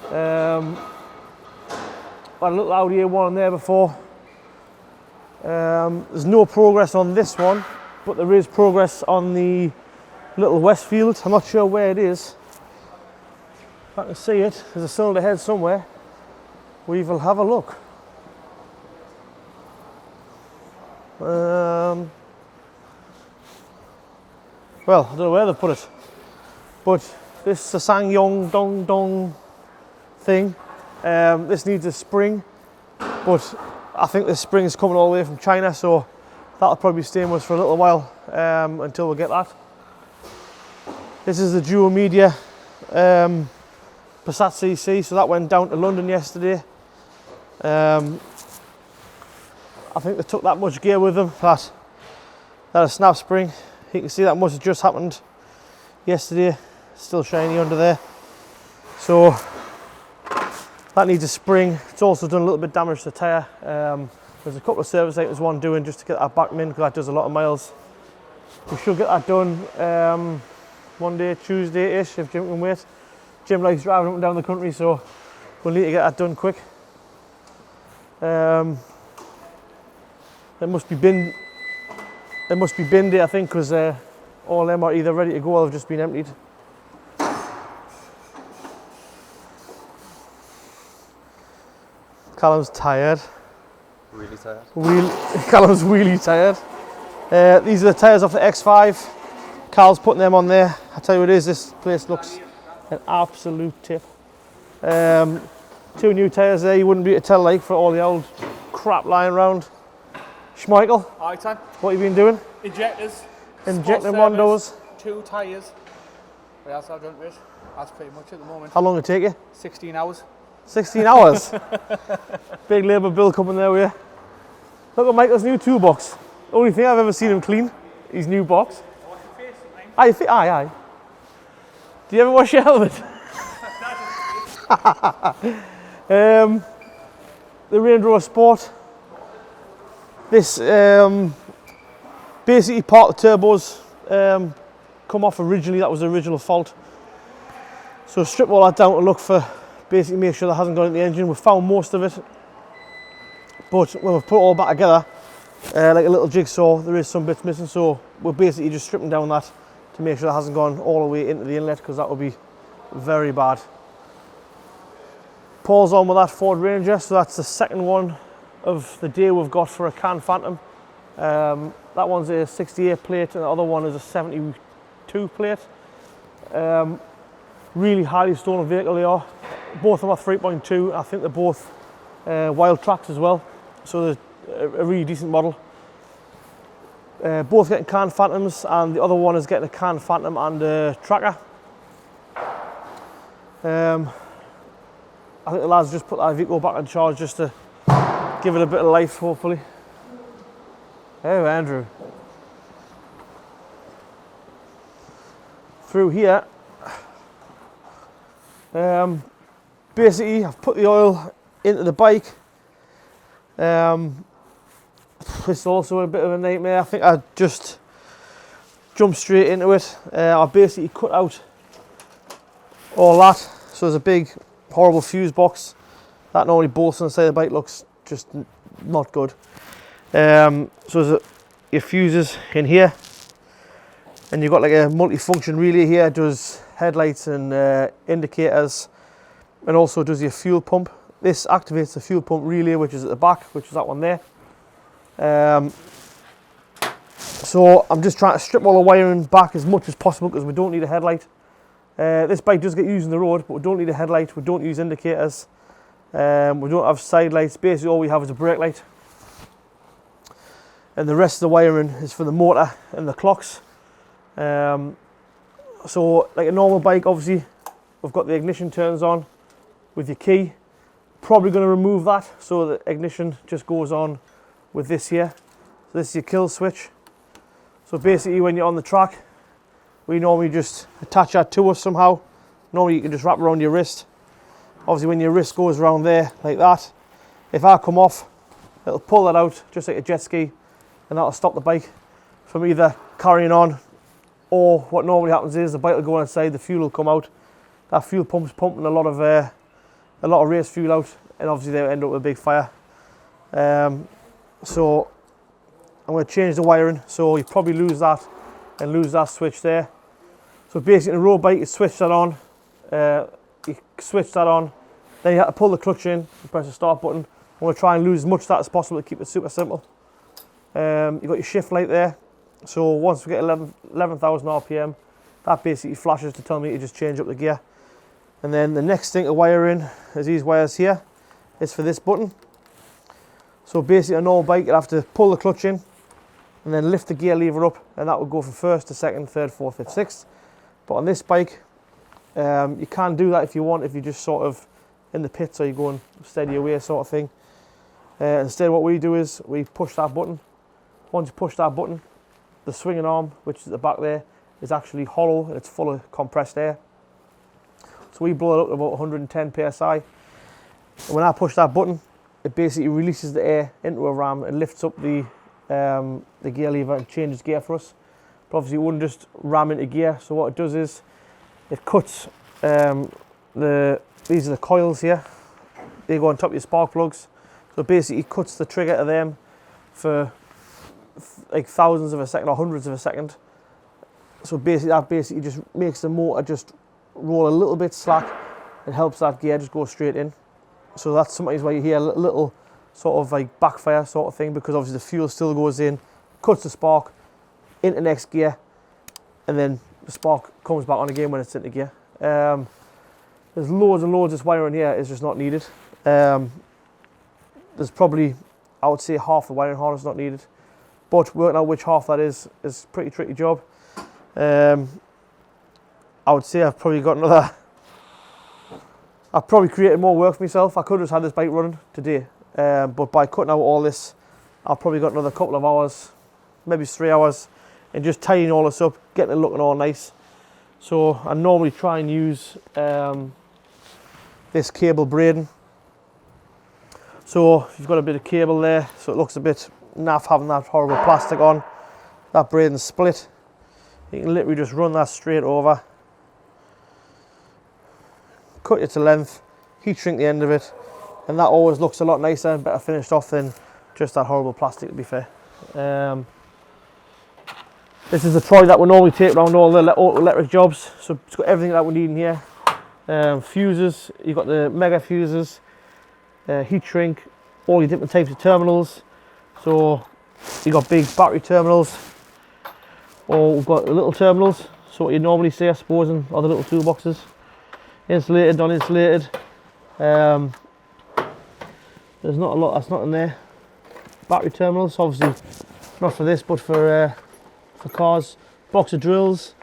Had a little Audi A1 in there before. There's no progress on this one, but there is progress on the little Westfield. I'm not sure where it is. If I can see it, there's a cylinder head somewhere. We will have a look. Well, I don't know where they've put it, but this SsangYong Dong Dong thing, this needs a spring, but I think this spring is coming all the way from China, so that'll probably stay with us for a little while until we get that. This is the Duo Media Passat CC, so that went down to London yesterday. I think they took that much gear with them, that a snap spring. You can see that must have just happened yesterday, still shiny under there. So that needs a spring. It's also done a little bit damage to the tyre. There's a couple of service items one doing just to get that back in, because that does a lot of miles. We should get that done Monday, Tuesday-ish if Jim can wait. Jim likes driving up and down the country, so we'll need to get that done quick. It must be bin day, I think, because all of them are either ready to go or have just been emptied. Callum's tired. Really tired. Callum's really tired. These are the tyres off the X5. Carl's putting them on there. I tell you what it is, this place looks an absolute tip. 2 new tyres there, you wouldn't be able to tell, like, for all the old crap lying around. Schmeichel, Hi, Tan. what have you been doing? Injectors. Injecting Rondos. 2 tyres. What else I've done with it? That's pretty much at the moment. How long did it take you? 16 hours. 16 hours. Big labour bill coming there with you. Look at Michael's new toolbox. Only thing I've ever seen him clean, his new box. Aye. Do you ever wash your helmet? The Range Rover Sport. This basically part of the turbos come off originally. That was the original fault. So strip all that down to look for, basically make sure that hasn't gone in the engine. We've found most of it, but when we've put it all back together, like a little jigsaw, there is some bits missing. So we're basically just stripping down that to make sure that hasn't gone all the way into the inlet, because that would be very bad. Paul's on with that Ford Ranger, so that's the second one of the day we've got for a Can Phantom. That one's a 68 plate and the other one is a 72 plate. Really highly stolen vehicle they are. Both of them are 3.2. I think they're both wild tracks as well, so they're a really decent model. Both getting Can Phantoms, and the other one is getting a Can Phantom and a Tracker. I think the lads just put that vehicle back in charge just to give it a bit of life, hopefully. Oh, Andrew. Through here, basically I've put the oil into the bike. This is also a bit of a nightmare. I think I just jumped straight into it. I basically cut out all that. So there's a big horrible fuse box that normally bolts on the side of the bike, looks just not good. So there's your fuses in here, and you've got like a multi-function relay here. It does headlights and indicators, and also does your fuel pump. This activates the fuel pump relay, which is at the back, which is that one there. So I'm just trying to strip all the wiring back as much as possible, because we don't need a headlight. This bike does get used on the road, but we don't need a headlight, we don't use indicators, we don't have side lights. Basically all we have is a brake light, and the rest of the wiring is for the motor and the clocks. So like a normal bike, obviously we've got the ignition turns on with your key. Probably going to remove that, so the ignition just goes on with this here. So this is your kill switch. So basically when you're on the track, we normally just attach that to us somehow. Normally you can just wrap around your wrist. Obviously when your wrist goes around there like that, If I come off, it'll pull that out just like a jet ski, and that'll stop the bike from either carrying on, or what normally happens is the bike will go inside, the fuel will come out. That fuel pump's pumping a lot of race fuel out, and obviously they'll end up with a big fire. So I'm going to change the wiring, so you probably lose that and lose that switch there. So basically, in a road bike, you switch that on, then you have to pull the clutch in and press the start button. I'm going to try and lose as much of that as possible to keep it super simple. You've got your shift light there, so once we get 11,000 RPM, that basically flashes to tell me to just change up the gear. And then the next thing to wire in is these wires here. It's for this button. So basically, a normal bike, you'll have to pull the clutch in and then lift the gear lever up, and that will go from first to second, third, fourth, fifth, sixth. But on this bike, you can do that if you want, if you're just sort of in the pits or you're going steady away sort of thing. Instead, what we do is we push that button. Once you push that button, the swinging arm, which is at the back there, is actually hollow and it's full of compressed air. So we blow it up to about 110 psi. And when I push that button, it basically releases the air into a ram and lifts up the gear lever and changes gear for us. But obviously, it wouldn't just ram into gear. So what it does is it cuts these are the coils here. They go on top of your spark plugs. So basically, it cuts the trigger to them for like thousands of a second or hundreds of a second. So basically, that just makes the motor just roll a little bit slack. It helps that gear just go straight in. So that's sometimes why you hear a little sort of like backfire sort of thing, because obviously the fuel still goes in, cuts the spark into next gear, and then the spark comes back on again when it's into gear. There's loads and loads of wiring here, it's just not needed. There's probably, I would say, half the wiring harness not needed, but working out which half that is a pretty tricky job. I would say I've probably created more work for myself. I could have just had this bike running today, but by cutting out all this, I've probably got another couple of hours, maybe 3 hours, and just tying all this up, getting it looking all nice. So I normally try and use this cable braiding. So you've got a bit of cable there, so it looks a bit naff having that horrible plastic on. That braiding split. You can literally just run that straight over, cut it to length, heat shrink the end of it, and that always looks a lot nicer and better finished off than just that horrible plastic, to be fair. This is the trolley that we normally take around all the electric jobs, so it's got everything that we need in here. Fuses, you've got the mega fuses, heat shrink, all your different types of terminals. So you've got big battery terminals, or we've got little terminals, so what you normally see, I suppose, in other little toolboxes. Insulated, non-insulated. There's not a lot that's not in there. Battery terminals, obviously not for this, but for cars. Box of drills,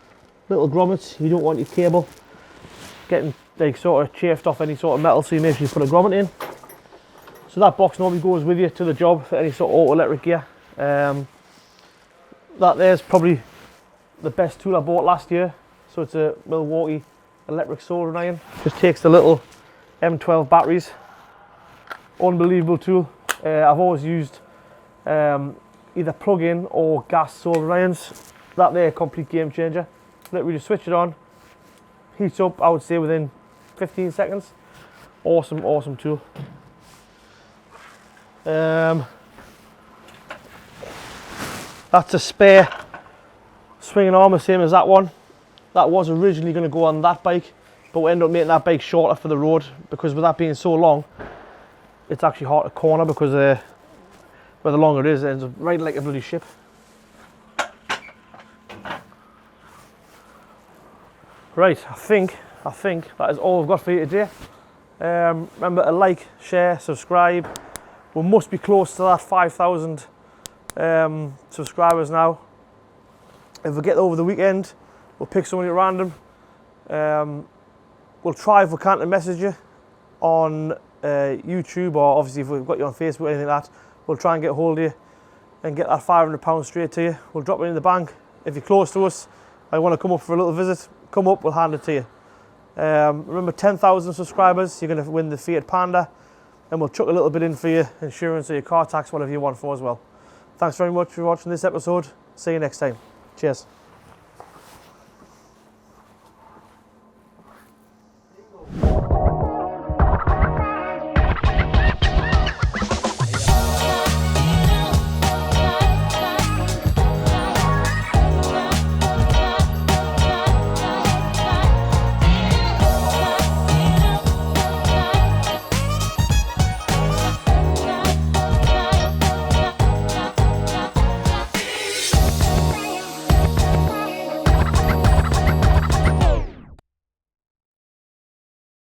little grommets. You don't want your cable getting like sort of chafed off any sort of metal, so you make sure you put a grommet in. So that box normally goes with you to the job for any sort of auto electric gear. That there's probably the best tool I bought last year. So it's a Milwaukee electric soldering iron. Just takes the little M12 batteries. Unbelievable tool. I've always used either plug-in or gas soldering irons. That there, complete game changer. Literally just switch it on, heats up, I would say within 15 seconds. Awesome, awesome tool. That's a spare swinging arm, the same as that one. That was originally going to go on that bike, but we ended up making that bike shorter for the road, because with that being so long, it's actually hard to corner, because where the longer it is, it ends up riding like a bloody ship. Right, I think that is all I've got for you today. Remember to like, share, subscribe. We must be close to that 5,000 subscribers now. If we get over the weekend, we'll pick somebody at random. We'll try, if we can, to message you on YouTube, or obviously if we've got you on Facebook or anything like that, we'll try and get hold of you and get that £500 straight to you. We'll drop it in the bank. If you're close to us, I want to come up for a little visit, come up, we'll hand it to you. Remember, 10,000 subscribers, you're going to win the Fiat Panda. and we'll chuck a little bit in for your insurance or your car tax, whatever you want for as well. Thanks very much for watching this episode. See you next time. Cheers.